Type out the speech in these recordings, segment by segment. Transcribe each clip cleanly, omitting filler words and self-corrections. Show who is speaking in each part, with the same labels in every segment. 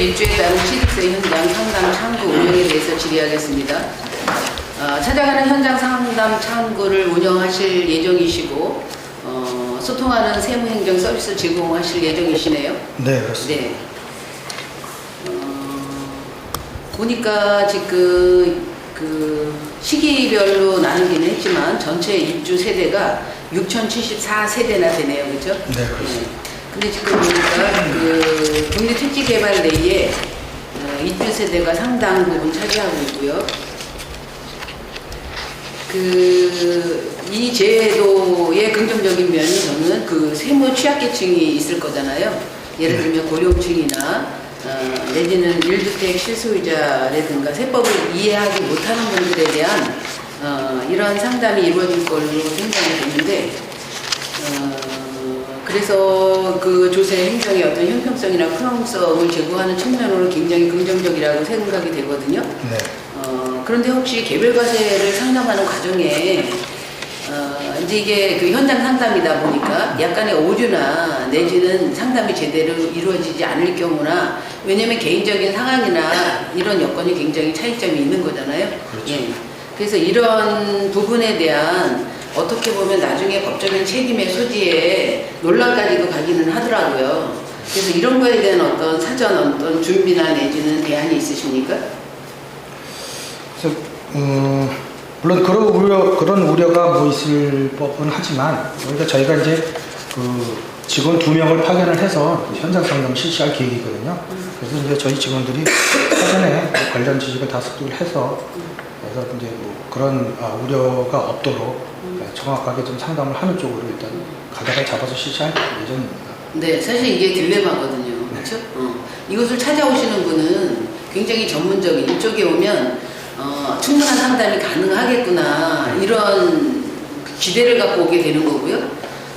Speaker 1: 제1주에 따른 취득세 현장 상담 창구 운영에 대해서 질의하겠습니다. 찾아가는 현장 상담 창구를 운영하실 예정이시고 소통하는 세무행정 서비스 제공하실 예정이시네요.
Speaker 2: 네, 그렇습니다.
Speaker 1: 네. 보니까 지금 그 시기별로 나누기는 했지만 전체 입주 세대가 6,074세대나 되네요, 그렇죠?
Speaker 2: 네, 그렇습니다.
Speaker 1: 근데 지금 보니까 그 국립택지개발 내에 입주 세대가 상당 부분 차지하고 있고요. 이 제도의 긍정적인 면이 저는 그 세무 취약계층이 있을 거잖아요. 예를 들면 고령층이나 내지는 1주택 실소유자라든가 세법을 이해하지 못하는 분들에 대한 이러한 상담이 이루어질 걸로 생각이 되는데 그래서 그 조세 행정의 어떤 형평성이나 포용성을 제고하는 측면으로 굉장히 긍정적이라고 생각이 되거든요.
Speaker 2: 네.
Speaker 1: 그런데 혹시 개별과세를 상담하는 과정에 이제 이게 그 현장 상담이다 보니까 약간의 오류나 내지는 상담이 제대로 이루어지지 않을 경우나 왜냐면 개인적인 상황이나 이런 여건이 굉장히 차이점이 있는 거잖아요.
Speaker 2: 그렇죠.
Speaker 1: 예. 그래서 이런 부분에 대한 어떻게 보면 나중에 법적인 책임의 소지에 논란까지도 가기는 하더라고요. 그래서 이런 거에 대한 어떤 사전 어떤 준비나 내지는 대안이 있으십니까?
Speaker 2: 그래서 물론 그런 우려가 뭐 있을 법은 하지만 그러니까 저희가 이제 그 직원 2명을 파견을 해서 현장 상담을 실시할 계획이거든요. 그래서 이제 저희 직원들이 사전에 관련 지식을 다 습득을 해서 그래서 이제 뭐 그런 우려가 없도록 정확하게 좀 상담을 하는 쪽으로 일단 가닥을 잡아서 실시할 예정입니다.
Speaker 1: 네, 사실 이게 딜레마거든요. 그렇죠? 이것을 찾아오시는 분은 굉장히 전문적인 이쪽에 오면 충분한 상담이 가능하겠구나 이런 기대를 갖고 오게 되는 거고요.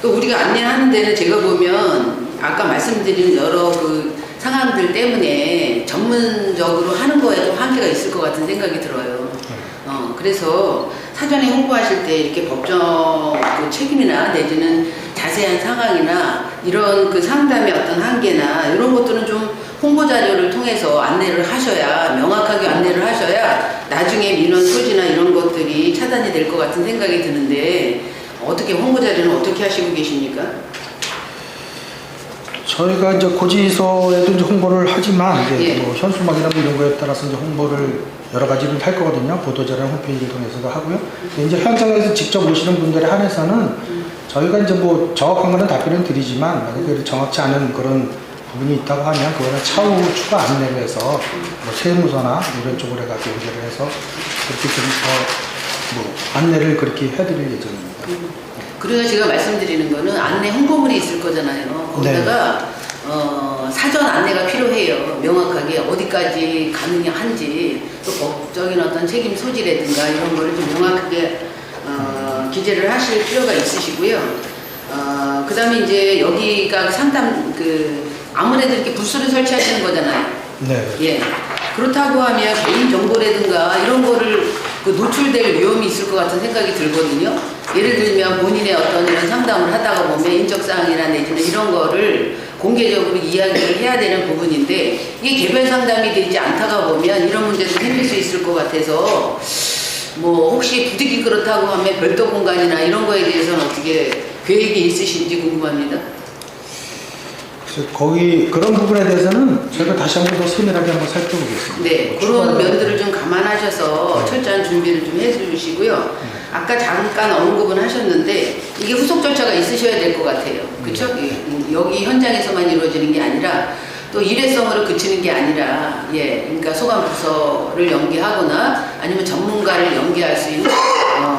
Speaker 1: 또 우리가 안내하는 데는 제가 보면 아까 말씀드린 여러 그 상황들 때문에 전문적으로 하는 거에 좀 한계가 있을 것 같은 생각이 들어요. 그래서 사전에 홍보하실 때 이렇게 법적 그 책임이나 내지는 자세한 상황이나 이런 그 상담의 어떤 한계나 이런 것들은 좀 홍보 자료를 통해서 안내를 하셔야 명확하게 안내를 하셔야 나중에 민원 소지나 이런 것들이 차단이 될 것 같은 생각이 드는데 어떻게 홍보 자료는 어떻게 하시고 계십니까?
Speaker 2: 저희가 이제 고지서에도 이제 홍보를 하지만 이제
Speaker 1: 예.
Speaker 2: 뭐 현수막이나 뭐 이런 거에 따라서 이제 홍보를 여러 가지를 할 거거든요. 보도자료 홈페이지를 통해서도 하고요. 근데 이제 현장에서 직접 오시는 분들에 한해서는 저희가 이제 뭐 정확한 거는 답변을 드리지만 만약에 정확치 않은 그런 부분이 있다고 하면 그거는 차후 추가 안내를 해서 뭐 세무서나 이런 쪽으로 해가지고 연결을 해서 그렇게 좀 더 뭐 안내를 그렇게 해드릴 예정입니다.
Speaker 1: 그리고 제가 말씀드리는 거는 안내 홍보물이 있을 거잖아요. 거기다가 사전 안내가 필요해요. 명확하게 어디까지 가능한지 또 법적인 어떤 책임 소지라든가 이런 거를 좀 명확하게 기재를 하실 필요가 있으시고요. 그 다음에 이제 여기가 상담 아무래도 이렇게 부스를 설치하시는 거잖아요.
Speaker 2: 네.
Speaker 1: 예. 그렇다고 하면 개인 정보라든가 이런 거를 노출될 위험이 있을 것 같은 생각이 들거든요. 예를 들면 본인의 어떤 이런 상담을 하다가 보면 인적사항이나 내지는 이런 거를 공개적으로 이야기를 해야 되는 부분인데 이게 개별 상담이 되지 않다가 보면 이런 문제도 생길 수 있을 것 같아서 뭐 혹시 부득이 그렇다고 하면 별도 공간이나 이런 거에 대해서는 어떻게 계획이 있으신지 궁금합니다.
Speaker 2: 거기 그런 부분에 대해서는 저희가 다시 한번 더 세밀하게 한번 살펴보겠습니다.
Speaker 1: 네, 그런 면들을 좀 감안하셔서 철저한 준비를 좀 해주시고요. 아까 잠깐 언급은 하셨는데 이게 후속 절차가 있으셔야 될 것 같아요. 그렇죠? 여기 현장에서만 이루어지는 게 아니라 또 일회성으로 그치는 게 아니라 그러니까 소관 부서를 연계하거나 아니면 전문가를 연계할 수 있는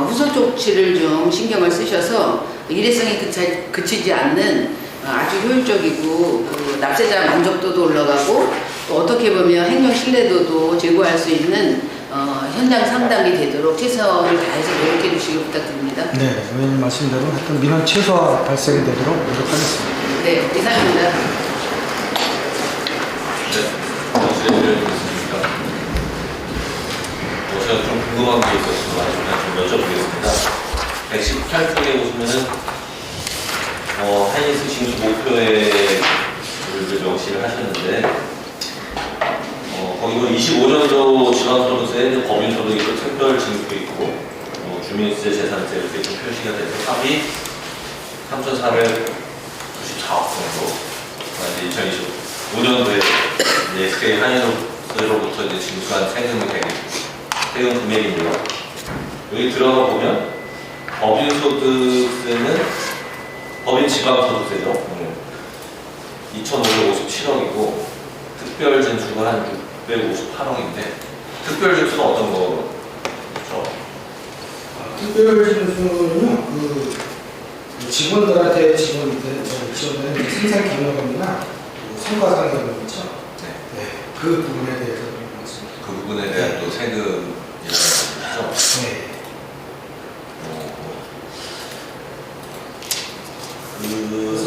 Speaker 1: 후속 조치를 좀 신경을 쓰셔서 일회성이 그치지 않는 아주 효율적이고 납세자 만족도도 올라가고 또 어떻게 보면 행정 신뢰도도 제고할 수 있는 현장 상담이 되도록 최선을 다해서 노력해 주시기 부탁드립니다.
Speaker 2: 네, 의원님 말씀대로 하여튼 민원 최소화 발생이 되도록 노력하겠습니다.
Speaker 1: 네, 이상입니다.
Speaker 3: 네, 제가 좀 궁금한 게 있어서 좀 여쭤보겠습니다. 118쪽에 보시면은 한인스 징수 목표에 명시를 하셨는데 거기 뭐 25년도 지방소득세, 법인소득이 있고 특별징수 있고 주민세, 재산세 이렇게 좀 표시가 돼서 합이 3,494억 정도. 2025년도에 SK 하이닉스로부터 이제 징수한 세금 금액입니다. 여기 들어가 보면 법인소득세는 법인 지방소득세죠. 2,557억이고 특별징수가 한 658억인데 특별징수는 어떤 거죠?
Speaker 2: 특별징수는요, 직원들한테 직원들은 생산 경영업이나 성과상여금 있죠. 네. 그 부분에 대해서 말씀드립니다.
Speaker 3: 그 부분에 대한 또 세금이라는 거죠?
Speaker 2: 네. 그래서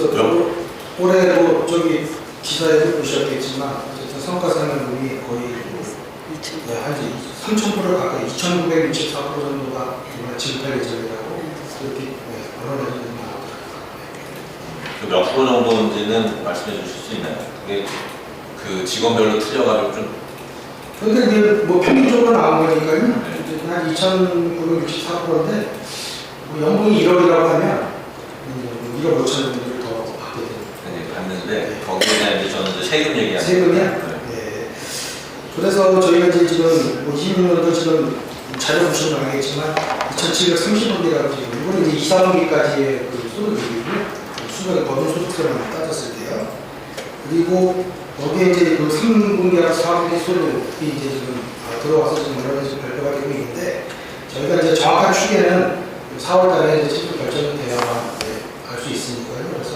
Speaker 2: 올해 뭐 저기 기사에도 보셨겠지만 어쨌든 성과상여금이 거의 한 3,000% 가까이 2,964% 정도가 지급할 예정이라고 그렇게 언론에서 나오더라고요.
Speaker 3: 몇 프로 정도인지는 말씀해 주실 수 있나요? 그게 그 직원별로 틀려가지고 좀.
Speaker 2: 근데 이제 뭐 평균적으로 나온 거니까요. 한 2,964%인데 뭐 연봉이 1억이라고 하면 1억 5천 정도를 더 받게 됩니다.
Speaker 3: 네, 봤는데 거기에 대한 이제 저는 이제 세금 얘기하는
Speaker 2: 세금이야? 네. 그래서 저희가 이제 지금 뭐 26년도 지금 자료 보시면 알겠지만 2,730억이라고 지금 이거는 이제 2, 3분기까지의 그 소득이고요. 수익의 법인 소득세만 따졌을 때요. 그리고 여기에 이제 그 3분기하고 4분기 소득이 이제 지금 들어와서 지금 여러 가지 발표가 되고 있는데 저희가 이제 정확한 추계는 4월달에 이제 실제 결정이 되어야 알 수 있으니까요. 그래서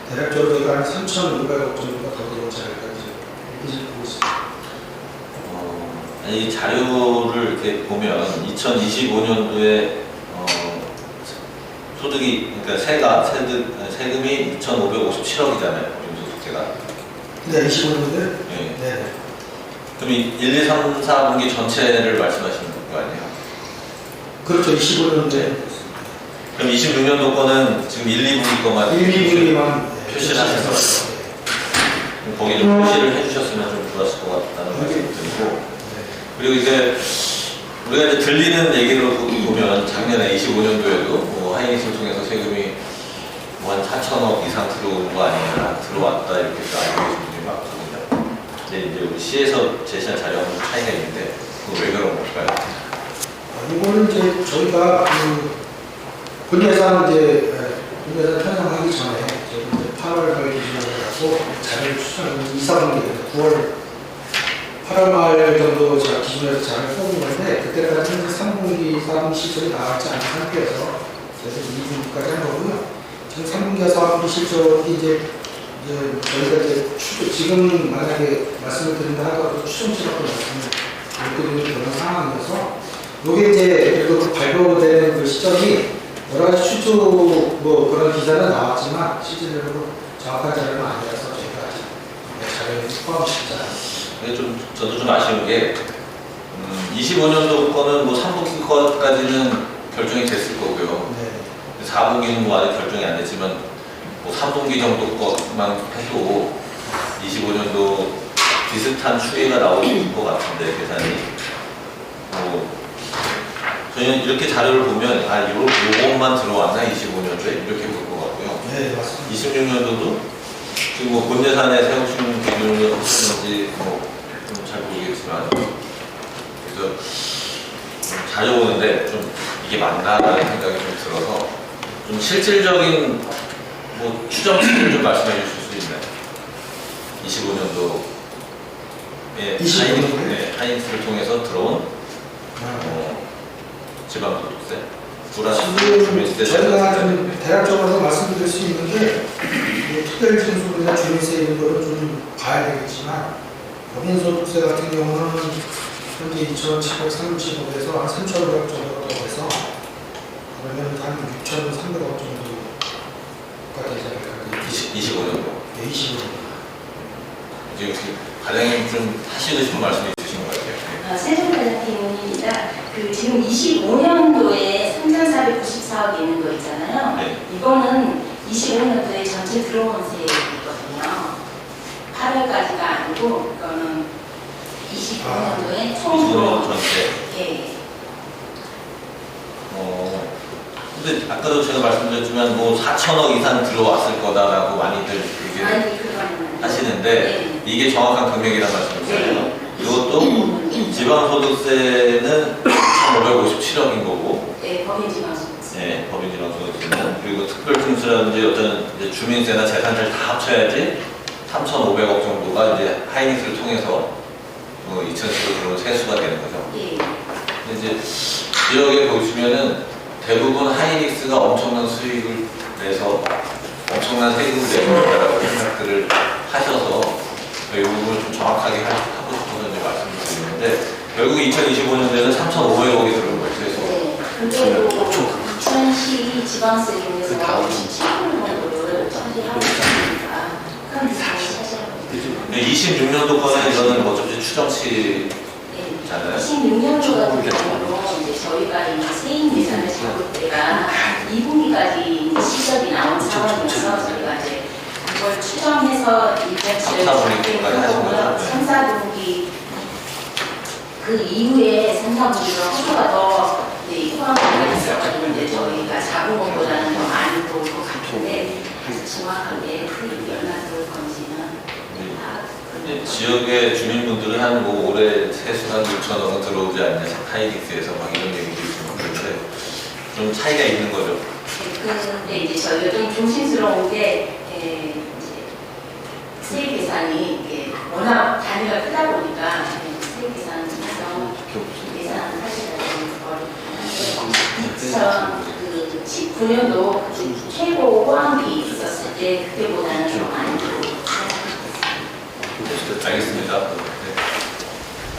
Speaker 2: 대략적으로 저희가 한 3,500억 정도가 더 들어오지 않을까 이렇게 보고 있습니다.
Speaker 3: 이 자료를 이렇게 보면 2025년도에 소득이 그러니까 세금이 2,557억이잖아요. 법인소득세가.
Speaker 2: 네, 25년도에?
Speaker 3: 네.
Speaker 2: 네.
Speaker 3: 그럼 1, 2, 3, 4분기 전체를 말씀하시는 거 아니에요?
Speaker 2: 그렇죠. 25년도에.
Speaker 3: 그럼 26년도 거는 지금 1, 2분기 거만
Speaker 2: 1, 2분기만
Speaker 3: 표시를 하셔서 거기 좀 표시를 해주셨으면 좀 좋았을 것 같다는 말씀이 들고 그리고 이제 우리가 이제 들리는 얘기로 보면 작년에 25년도에도 뭐 하이닉스를 통해서 세금이 뭐 한 4천억 이상 들어오는 거 아니냐 들어왔다 이렇게 알고 계신 분들이 많거든요. 근데 이제 우리 시에서 제시한 자료하고는 차이가 있는데 그거 왜 그런 걸까요?
Speaker 2: 이거는 이제 저희가 그 본예산 본예산 편성하기 전에 저희 8월 말 기준으로 해서 자료를 추천하는 2, 3분기 9월 8월 말 정도 제가 기준에서 자료를 뽑은 건데 그때까지 3분기, 4분기 실적이 나왔지 않은 상태여서 그래서 2분기까지 한 거고요. 지금 3분기와 4분기 실적이 이제 저희가 이제 지금 만약에 말씀을 드린다 하더라도 추정치라고 말씀을 못 드리는 그런 상황이어서 이게 이제 그래도 발표되는 그 시점이 여러 가지 추측 뭐 그런 기사는 나왔지만 실질적으로 정확한 자료는 아니라서 저희가 아직 자료에 포함시키지 않았습니다.
Speaker 3: 저도 좀 아쉬운 게 25년도 거는 뭐 3분기 거까지는 결정이 됐을 거고요.
Speaker 2: 네.
Speaker 3: 4분기는 뭐 아직 결정이 안 됐지만 뭐 3분기 정도 것만 해도 25년도 비슷한 추이가 나올 것 같은데 계산이 저희는 이렇게 자료를 보면 요것만 들어왔나 25년도에 이렇게 볼 것 같고요.
Speaker 2: 네, 맞습니다.
Speaker 3: 26년도도 지금 뭐 본예산의 세우시는 기준을 하시는지 잘 모르겠지만 그래서 자료 보는데 좀 이게 맞나라는 생각이 좀 들어서 좀 실질적인 뭐 추정치를 좀 말씀해 주실 수 있나요? 25년도에 하이닉스를 통해서 들어온 지방소득세, 주민세,
Speaker 2: 저희가 좀 대략적으로 말씀드릴 수 있는 게 특별징수나 주민세 이런 거를 좀 봐야 되겠지만 법인소득세 같은 경우는 현재 2,730억에서 한 3,500억 정도가 돼서 그러면 한 6,300억 정도가 되지 않을까.
Speaker 3: 25년도.
Speaker 2: 네, 25년도.
Speaker 3: 지금 과장님 좀 하시고 싶은 말씀이 있으신 것 같아요.
Speaker 4: 세종과장님입니다. 그 지금 25년도에 3,494억이 있는 거 있잖아요.
Speaker 3: 네.
Speaker 4: 이거는 25년도에 전체 들어온 세액이거든요. 8월까지가 아니고 이거는 25년도에
Speaker 3: 25년
Speaker 4: 총으로
Speaker 3: 전체.
Speaker 4: 예.
Speaker 3: 근데 아까도 제가 말씀드렸지만 뭐 4천억 이상 들어왔을 거다라고 많이들 얘기를
Speaker 4: 아니 그거는
Speaker 3: 하시는데
Speaker 4: 네.
Speaker 3: 이게 정확한 금액이란 말씀이잖아요.
Speaker 4: 네.
Speaker 3: 이것도 지방소득세는 2,557억인 거고,
Speaker 4: 네, 법인지방소득세.
Speaker 3: 네, 법인지방소득세는 그리고 특별증세라든지 어떤 이제 주민세나 재산세를 다 합쳐야지 3,500억 정도가 이제 하이닉스를 통해서 2,000씩 들어오는 세수가 되는 거죠.
Speaker 4: 예.
Speaker 3: 근데 이제 지역에 보시면은 대부분 하이닉스가 엄청난 수익을 내서 엄청난 세금을 내는다라고 생각들을 하셔서 이 부분을 좀 정확하게 하고 싶어서 이제 말씀을 드리는데 결국 2025년도에는 3,500억이 들어온 거예요. 그래서
Speaker 4: 네. 근데도 부천시 지방세금에서 97% 정도를 차지하고 있으니까 큰 비중을 차지하고 있습니다.
Speaker 3: 26년도 거는 이거는 어차피 추정치
Speaker 4: 네.
Speaker 3: 잖아요.
Speaker 4: 16년도 같은 경우는 이제 저희가 이 세임 예산을 잡을 때가 2분기까지 시접이 나온 상황이어서 저희가 이제 그걸 추정해서 이벤트를 3, 4분기 그 이후에 3, 4분기가 호수가 더 포함되어 있어가지고 이제 저희가 작은 것보다는 더 많이 들어올 것 같은데 정확하게 수익이 얼마나 들어올 건지는 다
Speaker 3: 이제 지역의 주민분들은 한 올해 세수가 6천억은 들어오지 않냐 하이닉스에서 막 이런 얘기도 있고 그런데 좀 차이가 있는 거죠.
Speaker 4: 근데 이제 저희가 좀 조심스러운 게 이제 세입 예산이 이게 워낙 단위가 크다 보니까 세입 예산을 해서 예산을 하시는 건 그 19년도 최고 호황기 있었을 때 그때보다는 좀 많이 들어오고
Speaker 3: 알겠습니다. 네.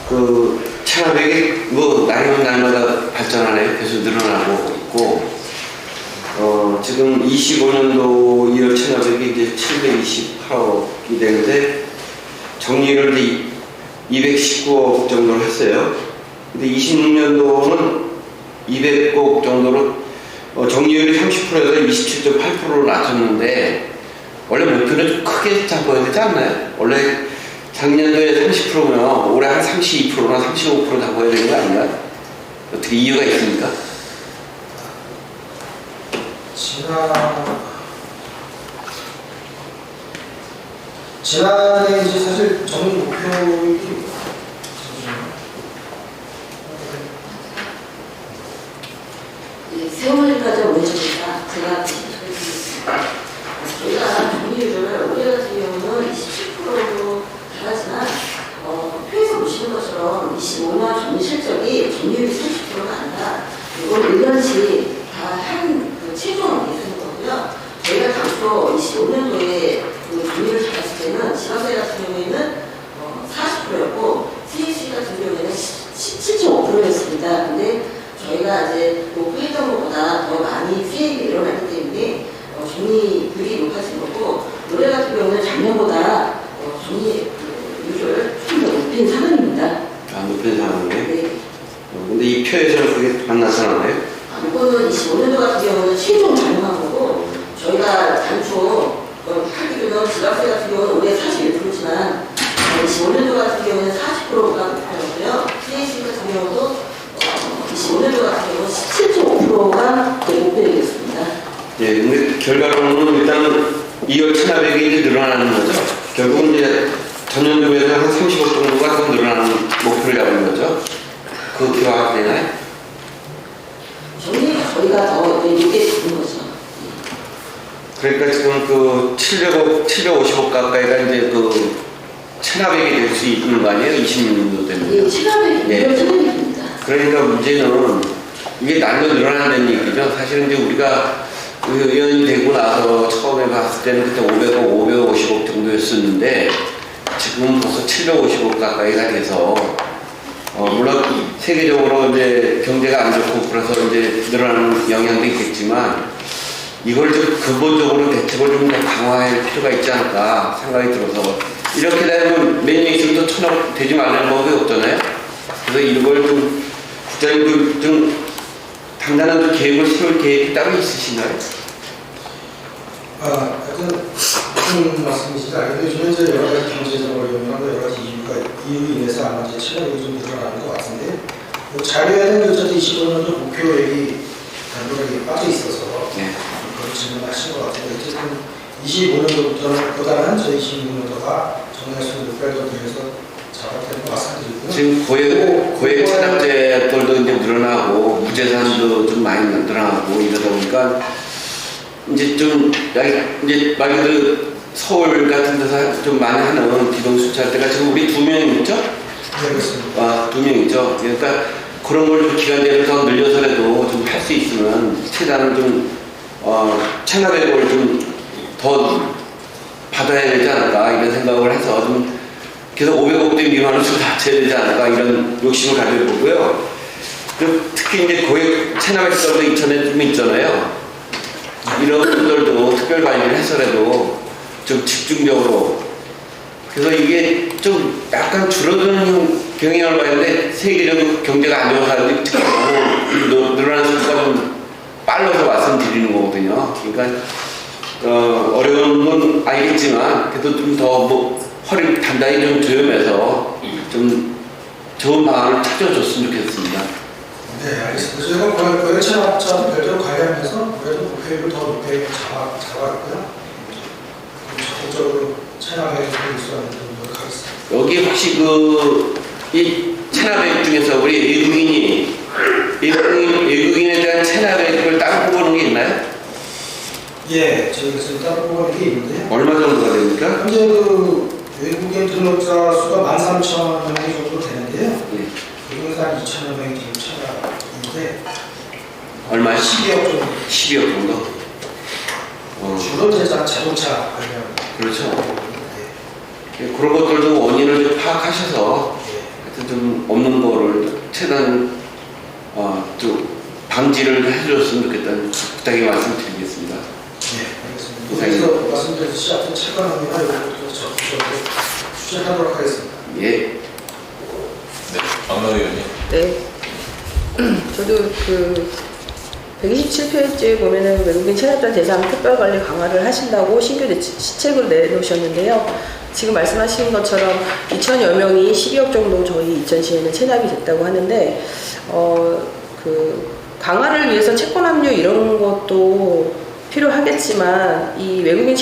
Speaker 5: 그 체납액이 뭐 날이면 날마다 발전하네 계속 늘어나고 있고 지금 25년도 2월 체납액이 이제 728억이 되는데 정리를 이제 219억 정도로 했어요. 근데 26년도는 200억 정도로 정리율이 30%에서 27.8%로 낮췄는데 원래 목표는 좀 크게 잡아야 되지 않나요? 원래 작년도에 30%면 올해 한 32%나 35% 잡아야 되는 거 아닌가요? 어떻게 이유가 있습니까?
Speaker 2: 지난해 이제 사실 정리 목표율이
Speaker 6: 세월까지 올려주니까 제가 저희가 정리율을 올해 같은 경우는 27%로 나가지만 표에서 보시는 것처럼 25년 정리 실적이 정리율이 30%가 아니라 이걸 1년씩 다한 최종 예산인 거고요. 저희가 당초 25년도에 그 정리를 잡았을 때는 지방세 같은 경우에는 40%였고 CAC 같은 경우에는 17.5%였습니다. 근데 저희가 이제 목표했던 것보다 더 많이 수익이 일어나기 때문에 정리율이 높아진 거고 올해 같은 경우는 작년보다 정리율을 좀 더 높인 상황입니다.
Speaker 5: 아, 높은 상황이네.
Speaker 6: 네.
Speaker 5: 근데 이 표에서는 그게 안 나타나나요?
Speaker 6: 이거는 25년도 같은 경우는 최종 반영한 거고 저희가 단초 하기로는 지방세 같은 경우는 올해 41%지만 25년도 같은 경우는 40%가 목표였고요. CAC 같은 경우도 25년도 같은 경우는 17.5%가 목표되겠습니다.
Speaker 5: 예, 근데 결과로는 일단 2월 체납액이 이제 늘어나는 거죠. 결국은 이제 전년도 비해서 한 30억 정도가 더 늘어나는 목표를 잡은 거죠. 그 기여가 되나요?
Speaker 6: 정리가 저희가 더 높게 주는 거죠.
Speaker 5: 그러니까 지금 그 750억 가까이가 이제 그 체납액이 될 수 있는 거 아니에요? 26년도 되면.
Speaker 6: 예, 체감이
Speaker 5: 예.
Speaker 6: 이런 체감입니다.
Speaker 5: 그러니까 문제는 이게 날로 늘어난다는 얘기죠. 사실은 이제 우리가 의원이 되고 나서 처음에 봤을 때는 그때 500억, 550억 정도였었는데 지금은 벌써 750억 가까이가 돼서 물론 세계적으로 이제 경제가 안 좋고 그래서 이제 늘어나는 영향도 있겠지만 이걸 좀 근본적으로 대책을 좀 더 강화할 필요가 있지 않을까 생각이 들어서 이렇게 되면 몇 년 있으면 또 1,000억 되지 말라는 법이 없잖아요. 그래서 이걸 좀 국장님도 좀 단단한 좀 계획을 세울 계획이 따로 있으신가요?
Speaker 2: 하여튼 무슨 말씀이신지 알겠는데 요즘에 이제 여러 가지 경제적 어려움이나 여러 가지 이유로 인해서 아마 이제 체납이 좀 늘어나는 것 같은데 뭐 자료에는 어쨌든 25년도 목표액이 단도하게 빠져 있어서
Speaker 5: 네.
Speaker 2: 그런 질문을 하신 것 같은데 어쨌든 25년도보다는 저희 26년도가 정말 수 목표를 위해서 잡았다는 거 말씀드리고요.
Speaker 5: 지금 고액 체납제들도 이제 늘어나고 무재산도 좀 많이 늘어나고 이러다 보니까 이제 좀 이제 말 그대로 서울 같은 데서 좀 많이 하는 기동수차대가 지금 우리 2명 있죠?
Speaker 2: 네, 그렇습니다.
Speaker 5: 아, 2명 있죠. 그러니까 그런 걸 좀 기간제를 더 늘려서라도 좀 할 수 있으면 최대한 좀 체납액을 좀 더 받아야 되지 않을까 이런 생각을 해서 좀 계속 500억 대 미만으로 좀 낮춰야 되지 않을까 이런 욕심을 가지고 보고요. 특히 이제 고액 체납액들도 이천에 좀 있잖아요. 이런 분들도 특별 관리를 해서라도 좀 집중적으로 그래서 이게 좀 약간 줄어드는 경향을 봐야하는데 세계적으로 경제가 안 좋아서 특히 늘어나는 수가 좀 빨라서 말씀드리는 거거든요. 그러니까 어려운 건 알겠지만 그래도 좀 더 뭐 허리 단단히 좀 조여매서 좀 좋은 방안을 찾아줬으면 좋겠습니다.
Speaker 2: 네, 알겠습니다. 저희가 고액 체납자도 별도로 관리하면서 그래도 목표액을 더 높게 잡았고요. 적극적으로 체납액을 유수하는 데 노력하겠습니다.
Speaker 5: 여기 혹시 이 체납액 중에서 우리 외국인에 대한 체납액을 따로 뽑아놓은 게 있나요?
Speaker 2: 예, 저희가 지금 따로 뽑아놓은 게 있는데요.
Speaker 5: 얼마 정도가 됩니까?
Speaker 2: 현재 외국인 등록자 수가 13,000명이 정도 되는데요.
Speaker 5: 예.
Speaker 2: 외국인은 한 2,000여 명이 지금 참가인데
Speaker 5: 얼마요?
Speaker 2: 12억 정도.
Speaker 5: 12억 정도?
Speaker 2: 주로 자동차 관련.
Speaker 5: 그렇죠.
Speaker 2: 예.
Speaker 5: 그런 것들도 원인을 좀 파악하셔서 하여튼 좀 없는 거를 최대한 좀 방지를 해줬으면 좋겠다는 부탁의 말씀드리겠습니다.
Speaker 2: 네, 알겠습니다. 그래서 말씀드렸듯이 하여튼 체감합니다. 이것도 적극적으로 추진하도록 하겠습니다.
Speaker 5: 예.
Speaker 3: 네, 박노 의원님.
Speaker 7: 네. 저도 127페이지에 보면은 외국인 체납자 대상 특별관리 강화를 하신다고 신규 시책을 내놓으셨는데요. 지금 말씀하신 것처럼 2,000여 명이 12억 정도 저희 이천시에는 체납이 됐다고 하는데, 강화를 위해서 채권 압류 이런 것도 필요하겠지만, 이 외국인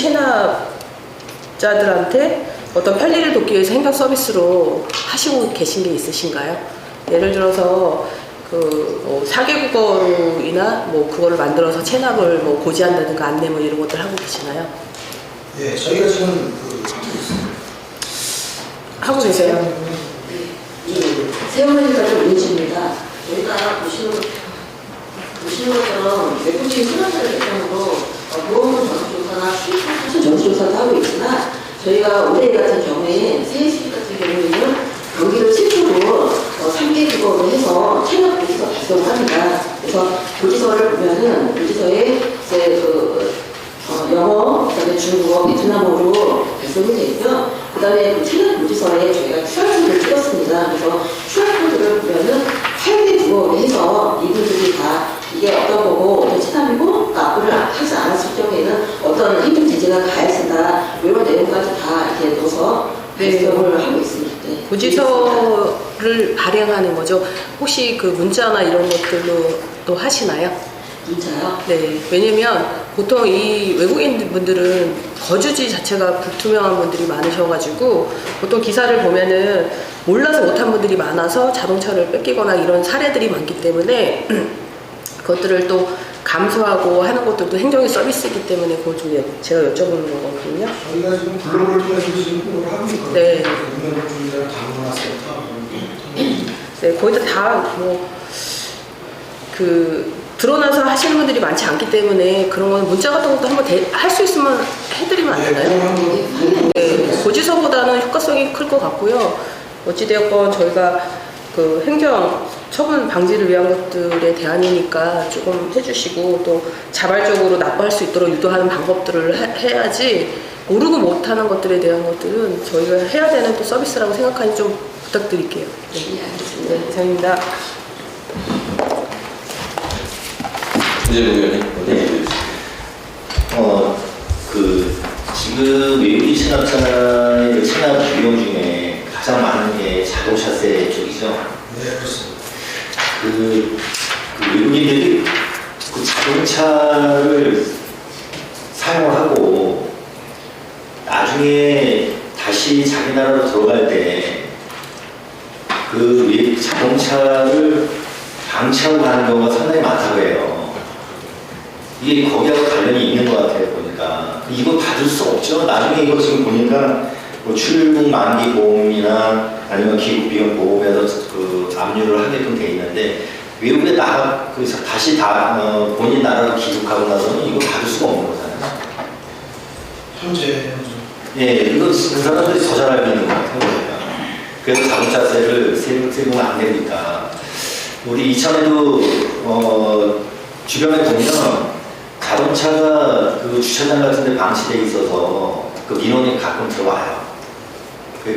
Speaker 7: 체납자들한테 어떤 편리를 돕기 위해서 행정 서비스로 하시고 계신 게 있으신가요? 예를 들어서 사개국어로이나 그거를 만들어서 체납을 고지한다든가 안내 이런 것들 하고 계시나요?
Speaker 2: 예, 저희가 지금
Speaker 7: 하고 계세요?
Speaker 6: 세월이가 좀 문제입니다. 저희가 보시는 것처럼 외국인 수납자를 대상으로 보험은 전수조사나 수익 전수조사도 하고 있지만 저희가 올해 같은 경우에 세일식 같은 경우에는 경기를 7%로 3개국어로 해서 체납 고지서 발송을 합니다. 그래서 고지서를 보면은 고지서에 이제 영어, 그다음에 중국어, 베트남어로 발송이 되어 있고요. 그다음에 체납 고지서에 저희가 QR코드를 찍었습니다. 그래서 QR코드를 보면은 8개 국어로 해서 이분들이 다 이게 어떤 거고 어떤 체납이고 납부를 하지 않았을 경우에는 어떤 행정 제재가 가해진다 이런 내용까지 다 이렇게 넣어서 발송을 하고 있습니다. 네.
Speaker 7: 고지서를 발행하는 거죠. 혹시 문자나 이런 것들로 또 하시나요?
Speaker 6: 문자요?
Speaker 7: 네. 왜냐면 보통 이 외국인 분들은 거주지 자체가 불투명한 분들이 많으셔가지고 보통 기사를 보면은 몰라서 못한 분들이 많아서 자동차를 뺏기거나 이런 사례들이 많기 때문에 그것들을 또 감수하고 하는 것들도 행정의 서비스이기 때문에 그걸 좀 제가 여쭤보는 거거든요.
Speaker 2: 저희가 지금 블로그를 통해서 지금 그걸 하고 있거든요.
Speaker 7: 네.
Speaker 2: 국민을 중심으로 다문화센터
Speaker 7: 네, 거기다 다 드러나서 하시는 분들이 많지 않기 때문에 그런 건 문자 같은 것도 한번 할 수 있으면 해드리면 안 되나요? 네, 고지서보다는 효과성이 클 것 같고요. 어찌되었건 저희가 행정 처분 방지를 위한 것들에 대한이니까 조금 해주시고 또 자발적으로 납부할 수 있도록 유도하는 방법들을 해야지 모르고 못하는 것들에 대한 것들은 저희가 해야 되는 또 서비스라고 생각하니 좀 부탁드릴게요. 네, 알겠습니다. 네, 이상입니다.
Speaker 3: 이제 의원님.
Speaker 8: 지금 자동차를 사용을 하고 나중에 다시 자기 나라로 들어갈 때 그 자동차를 방치하고 가는 경우가 상당히 많다고 해요. 이게 거기하고 관련이 있는 것 같아요, 보니까. 이거 받을 수 없죠. 나중에 이거 지금 보니까 뭐 출국 만기 보험이나 아니면 기록 비용 보험에서 그 압류를 하게끔 돼 있는데 외국에 나가 그래서 다시 본인 나라로 귀국하고 나서는 이거 받을 수가 없는 거잖아요.
Speaker 2: 현재
Speaker 8: 예, 이거 그 사람들이 더 잘 알고 있는 것 같아요. 그래서 자동차세를 세금을 안 내니까 우리 이참에도 주변에 보면 자동차가 그 주차장 같은 데 방치돼 있어서 그 민원이 가끔 들어와요.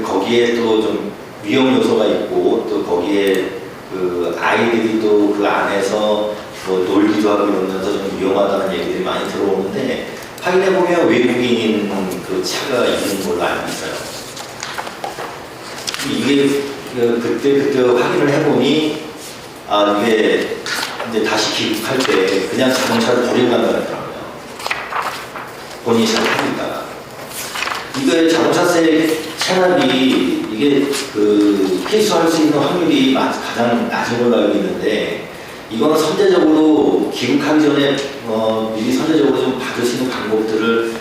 Speaker 8: 거기에 또 좀 위험 요소가 있고 또 거기에 그 아이들이 또 그 안에서 뭐 놀기도 하고 이러면서 좀 위험하다는 얘기들이 많이 들어오는데 확인해 보면 외국인 그 차가 있는 걸로 알고 있어요. 이게 그때 확인을 해보니 이게 이제 다시 귀국할 때 그냥 자동차를 버리고 간다는 거예요. 본인이 잘 타니까. 이게 자동차세 체납이 이게 그 회수할 수 있는 확률이 가장 낮은 걸로 알고 있는데 이거는 선제적으로 귀국하기 전에 미리 선제적으로 좀 받을 수 있는 방법들을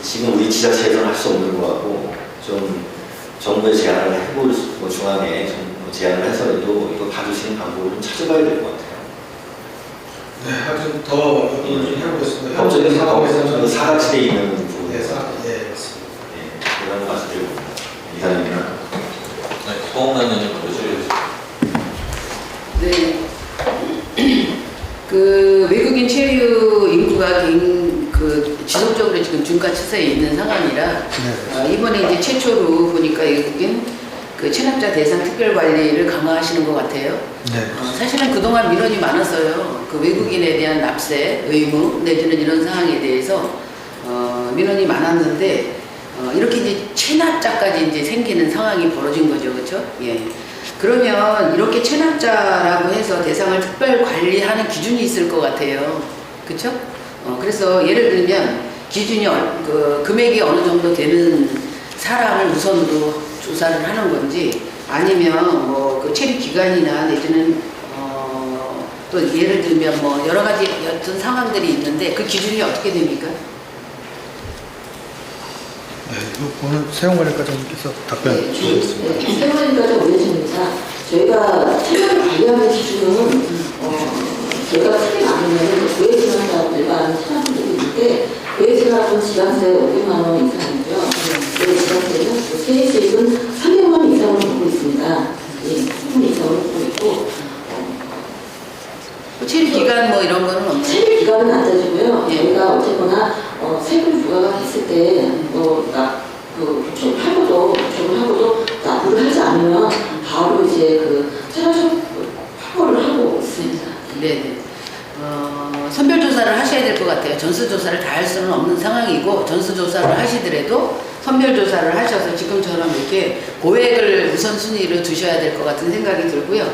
Speaker 8: 지금 우리 지자체에서는 할 수 없는 것 같고 좀 정부에 제안을 해볼 중앙에 제안을 해서라도 이거 받을 수 있는 방법을 좀 찾아봐야 될 것 같아요.
Speaker 2: 네, 하여튼 더 좀 해보겠습니다.
Speaker 8: 법적인
Speaker 2: 상황에서는
Speaker 8: 사각지대에 있는 부분에서
Speaker 2: 네, 맞습니다.
Speaker 8: 그런 말씀드리고 이사님이나
Speaker 3: 네, 소홍단장님 먼저 질의해 주세요.
Speaker 1: 네. 그 외국인 체류 인구가 지속적으로 지금 증가 추세에 있는 상황이라 이번에 이제 최초로 보니까 외국인 그 체납자 대상 특별 관리를 강화하시는 것 같아요.
Speaker 2: 네.
Speaker 1: 사실은 그동안 민원이 많았어요. 그 외국인에 대한 납세 의무 내지는 이런 사항에 대해서 민원이 많았는데 이렇게 이제 체납자까지 이제 생기는 상황이 벌어진 거죠, 그렇죠? 예. 그러면 이렇게 체납자라고 해서 대상을 특별 관리하는 기준이 있을 것 같아요, 그렇죠? 그래서 예를 들면 기준이 그 금액이 어느 정도 되는 사람을 우선으로 조사를 하는 건지 아니면 뭐 그 체류 기간이나 내지는 또 예를 들면 뭐 여러 가지 어떤 상황들이 있는데 그 기준이 어떻게 됩니까?
Speaker 2: 네, 이거는 세용관리과장님께서 답변 주시겠습니다.
Speaker 6: 세용관리과장 올려줍니다. 저희가 체류를 관리하는 기준은 저희가 크게 나누면 고액지원자들과 체납분들이 있는데 고액지원자는 지방세 500만 원 이상이고요. 지방세는 세액수익은 300만 원 이상을 보고 있습니다. 예, 300만 이상을 보고 있고
Speaker 1: 체류 기간 뭐 이런 거는 없나요?
Speaker 6: 체류 기간은 안 따지고요.
Speaker 1: 예.
Speaker 6: 저희가 어쨌거나 세금 부과가 됐을 때 조업을 하고도 납부를 하지 않으면 바로 이제 그 체납적 확보를 하고 있습니다.
Speaker 1: 네네. 선별조사를 하셔야 될 것 같아요. 전수조사를 다 할 수는 없는 상황이고 전수조사를 하시더라도 선별조사를 하셔서 지금처럼 이렇게 고액을 우선순위로 두셔야 될 것 같은 생각이 들고요.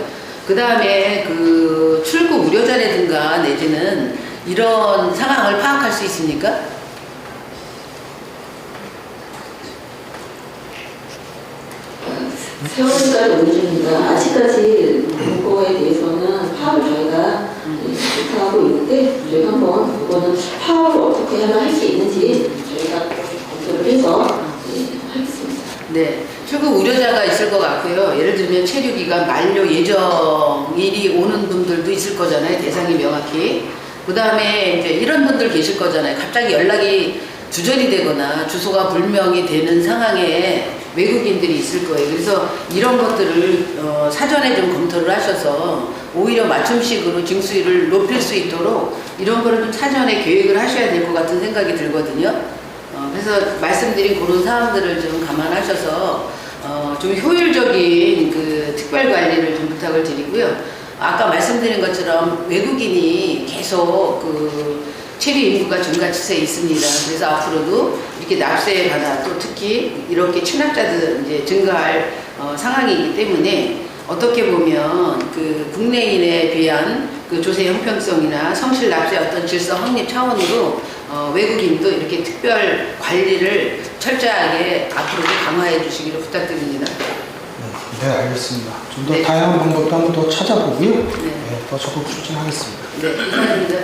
Speaker 1: 그 다음에 그 출국 우려자라든가 내지는 이런 상황을 파악할 수 있습니까?
Speaker 6: 세월까지 논의중입니다. 아직까지 그거에 대해서는 파악을 저희가 못하고 있는데 저희가 한번 그거는 파악을 어떻게 하면 할 수 있는지 저희가 검토를 해서 하겠습니다.
Speaker 1: 네. 출국 우려자가 있을 것 같고요. 예를 들면 체류기간 만료 예정일이 오는 분들도 있을 거잖아요. 대상이 명확히. 그 다음에 이제 이런 분들 계실 거잖아요. 갑자기 연락이 두절이 되거나 주소가 불명이 되는 상황에 외국인들이 있을 거예요. 그래서 이런 것들을 사전에 좀 검토를 하셔서 오히려 맞춤식으로 징수율을 높일 수 있도록 이런 거를 좀 사전에 계획을 하셔야 될 것 같은 생각이 들거든요. 그래서 말씀드린 그런 사항들을 좀 감안하셔서 좀 효율적인 그 특별 관리를 좀 부탁을 드리고요. 아까 말씀드린 것처럼 외국인이 계속 그 체류 인구가 증가 추세에 있습니다. 그래서 앞으로도 이렇게 납세에 관한 또 특히 이렇게 체납자들 이제 증가할 상황이기 때문에 어떻게 보면 그 국내인에 비한 그 조세 형평성이나 성실 납세 어떤 질서 확립 차원으로 외국인도 이렇게 특별 관리를 철저하게 앞으로도 강화해 주시기를 부탁드립니다.
Speaker 2: 네, 알겠습니다. 좀 더
Speaker 1: 네.
Speaker 2: 다양한 방법도 한번 더 찾아보고요.
Speaker 1: 네.
Speaker 2: 네, 더 적극 추진하겠습니다.
Speaker 1: 네, 이상입니다.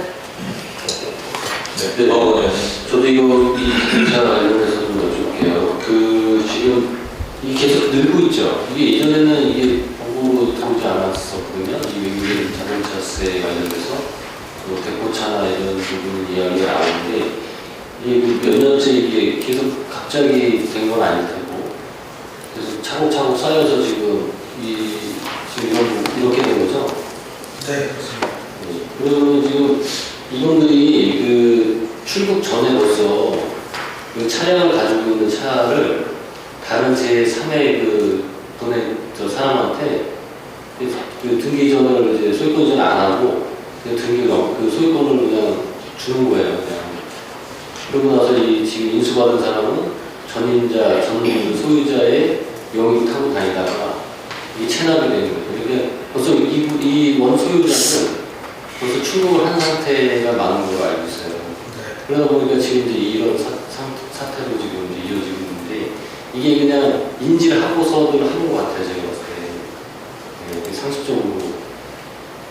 Speaker 3: 네,
Speaker 9: 저도 이거 이 기사 관련해서 좀 여쭤볼게요. 그 지금 이게 계속 늘고 있죠. 이게 예전에는 이게 정보로 들어오지 않았었거든요. 이 외국인 자동차세 관련돼서 그 대포차나 이런 부분 이야기가 나오는데 이게 몇 년째 이게 계속 갑자기 된 건 아닐 테고 그래서 차곡차곡 쌓여서 지금 이렇게 된 거죠.
Speaker 2: 네, 그렇습니다.
Speaker 9: 그러면 지금 이분들이 그 출국 전에 벌써 그 차량을 가지고 있는 차를 다른 제3의 그 돈의 저 사람한테 그 등기 이전을 이제 소유권 이전 안 하고 그 그 소유권을 그냥 주는 거예요. 그냥. 그러고 나서 이 지금 인수받은 사람은 전임자, 전 소유자의 명의를 타고 다니다가 이 체납이 되는 거예요. 그러니까 벌써 이 원소유자는 벌써 출국을 한 상태가 많은 걸로 알고 있어요. 그러다 보니까 지금 이제 이런 사태로 지금 이제 이어지고 있는데 이게 그냥 인지를 하고서들 하는 것 같아요. 제가 봤을 때. 네, 상식적으로.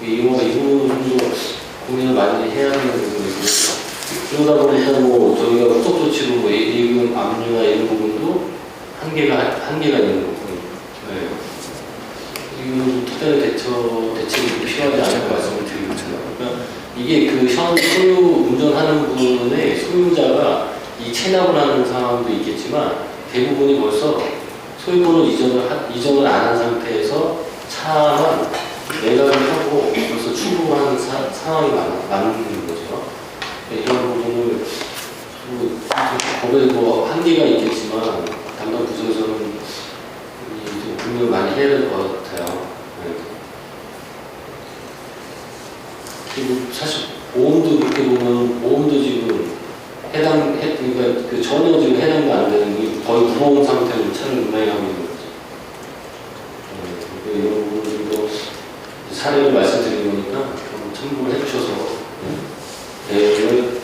Speaker 9: 이 부분은 좀 고민을 많이 해야 하는 부분이고 그러다 보니까 뭐 저희가 후속 조치로 뭐 예금, 압류나 이런 부분도 한계가 있는 거고. 네. 이거는 특별히 대책이 필요하지 않을까 말씀을 드리고 있습니다. 그러니까 이게 그 소유 운전하는 분의 소유자가 이 체납을 하는 상황도 있겠지만 대부분이 벌써 소유권을 이전을 안 한 상태에서 차만 매각을 하고 벌써 출고하는 상황이 많은 거죠. 네, 이런 부분을 법에 뭐 한계가 있겠지만 담당 부서에서는 분명히 많이 해야 될 것 같아요. 네. 그리고 사실 보험도 그렇게 보면 보험도 지금 그러니까 그 전혀 지금 해당도 안 되는 게 거의 무보험 상태로 차를 운행하고 있는 거죠. 네. 이런 부분들도 사례를 말씀드린 거니까 참고를 해주셔서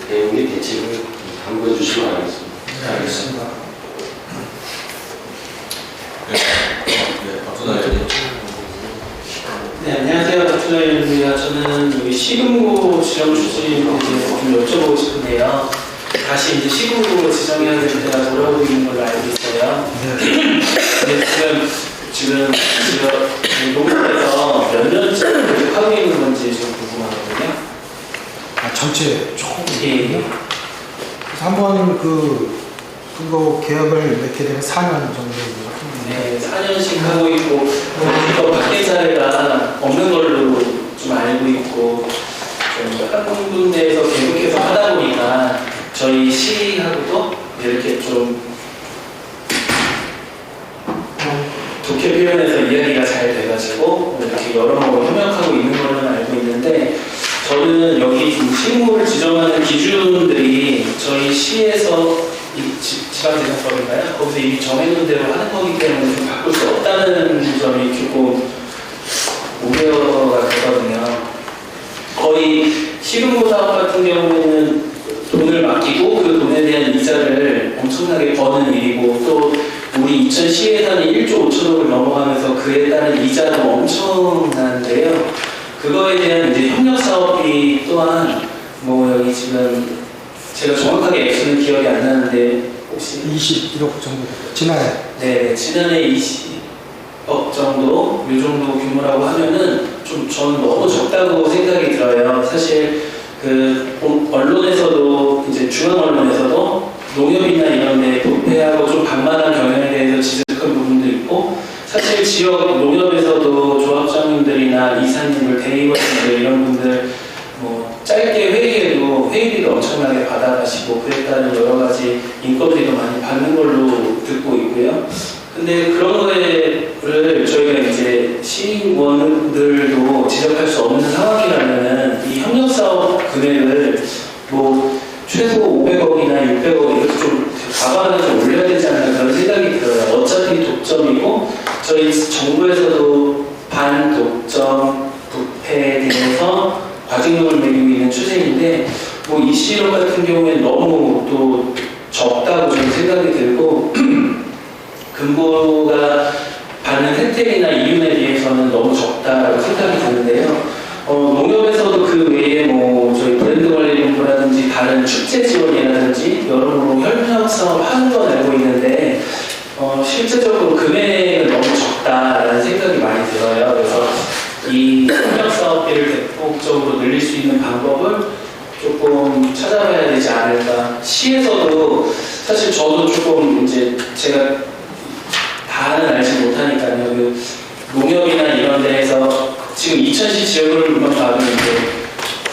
Speaker 9: 대응의 대책을 강구해 주시기 바라겠습니다.
Speaker 2: 네, 알겠습니다.
Speaker 10: 네, 안녕하세요. 박준호입니다. 저는 여기 시금구 지정 추진에 대해서 좀 여쭤보고 싶은데요. 다시 이제 시금구로 지정해야 될 때가 돌아오고 있는 걸로 알고 있어요. 네, 지금 농업에서 몇 년째 하고 있는 건지 좀 궁금하거든요.
Speaker 2: 전체 총.
Speaker 10: 예.
Speaker 2: 그래서 한번 그거 계약을 맺게 되면 4년 정도.
Speaker 10: 네, 4년씩 하고 있고, 또 바뀐 사례가 없는 걸로 좀 알고 있고, 한 군데에서 계속해서 하다 보니까 저희 시하고도 이렇게 좀 좋게 표현해서 이야기가 잘 돼가지고 이렇게 여러모로 협력하고 있는 걸로 알고 있는데, 저는 여기 식물을 지정하는 기준들이 저희 시에서 지방재정법인가요? 거기서 이미 정해놓은 대로 하는 거기 때문에 좀 바꿀 수 없다는 점이 조금 우려가 되거든요. 거의 시금구 사업 같은 경우에는 돈을 맡기고 그 돈에 대한 이자를 엄청나게 버는 일이고 또 우리 2010 예산이 1조 5천억을 넘어가면서 그에 따른 이자도 엄청난데요. 그거에 대한 이제 협력 사업비 또한 뭐 여기 지금 제가 정확하게 액수는 기억이 안 나는데 혹시
Speaker 2: 21억 정도 됐죠. 지난해.
Speaker 10: 네, 지난해 20억 정도 이 정도 규모라고 하면은 좀 저는 너무 적다고 생각이 들어요. 사실 그 언론에서도 이제 중앙 언론에서도 농협이나 이런데 부패하고 좀 반만한 경향에 대해서 지적한 부분도 있고 사실 지역 농협에서도 조합장님들이나 이사님들, 대의원님들 이런 분들 뭐 짧게 회의에도 회의비도 엄청나게 받아가시고 그에 따른 여러 가지 인건비도 많이 받는 걸로 듣고 있고요. 근데 그런 거를 저희가 이제 시의원들도 지적할 수 없는 상황이라면은 이 협력사업 금액을 뭐 최소 500억이나 600억 이렇게 좀 과반을 좀 올려야 되지 않나 그런 생각이 들어요. 어차피 독점이고 저희 정부에서도 반독점 부패에 대해서 뭐 이 실업 같은 경우에 너무 또 적다고 저는 생각이 들고 금고가 받는 혜택이나 이윤에 비해서는 너무 적다라고 생각이 드는데요. 농협에서도 그 외에 뭐 저희 브랜드 관리본부라든지 다른 축제 지원이라든지 여러모로 협력 사업 하는 건 알고 있는데 실제적으로 금액은 너무 적다라는 생각이 많이 들어요. 그래서 이 협력 사업비를 대폭적으로 늘릴 수 있는 방법을 조금 찾아봐야 되지 않을까. 시에서도 사실 저도 조금 이제 제가 다는 알지 못하니까요. 그 농협이나 이런 데에서 지금 이천시 지역을만 봐도 이제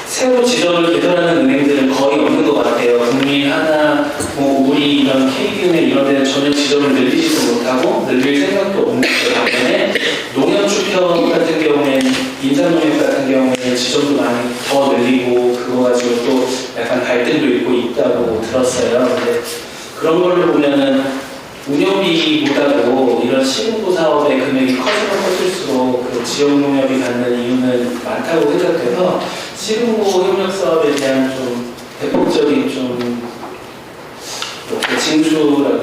Speaker 10: 새로 지점을 개설하는 은행들은 거의 없는 것 같아요. 국민 하나, 뭐 우리 이런 KB은행 이런 데는 전혀 지점을 늘리지도 못하고 늘릴 생각도 없는 것 때문에 농협축협 같은 경우에는 인삼농협 같은 경우에는 지점도 많이 더 늘리고 그거 가지고 또 약간 갈등도 있고 있다고 들었어요. 근데 그런 걸로 보면은 운영비보다도 이런 시군구 사업의 금액이 커지면 커질수록 그 지역농협이 갖는 이유는 많다고 생각해서 시군구 협력 사업에 대한 좀 대폭적인 좀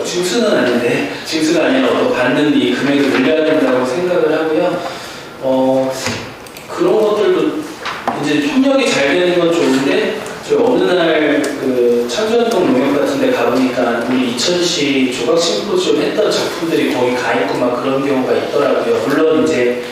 Speaker 10: 징수는 아닌데 징수가 아니라 받는 이 금액을 늘려야 된다고 생각을 하고요. 그런 것들도 이제 협력이 잘 되는 건 좋은데 저 어느 날 그 창조운동 농협 같은 데 가보니까 우리 이천시 조각 심포지엄 했던 작품들이 거기 가 있고 막 그런 경우가 있더라고요. 물론 이제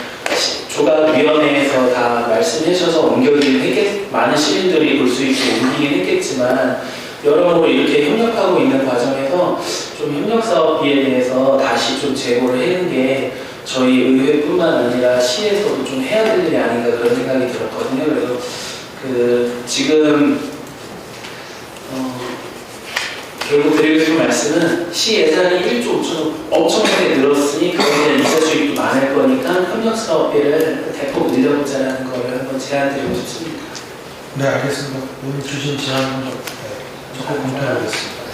Speaker 10: 조각위원회에서 다 말씀하셔서 옮겨지긴 했겠, 많은 시민들이 볼 수 있게 옮기긴 했겠지만 여러모로 이렇게 협력하고 있는 과정에서 좀 협력사업비에 대해서 다시 좀 제고를 해는 게 저희 의회뿐만 아니라 시에서도 좀 해야 될 일이 아닌가 그런 생각이 들었거든요. 그래서 그 지금 결국 드리고 싶은 말씀은 시 예산이 1조 5천억 엄청나게 늘었으니 그거에 대한 이자 수익도 많을 거니까 협력사업비를 대폭 늘려보자라는 거를 한번 제안드리고 싶습니다.
Speaker 2: 네, 알겠습니다. 오늘 주신 제안 적극 검토하겠습니다.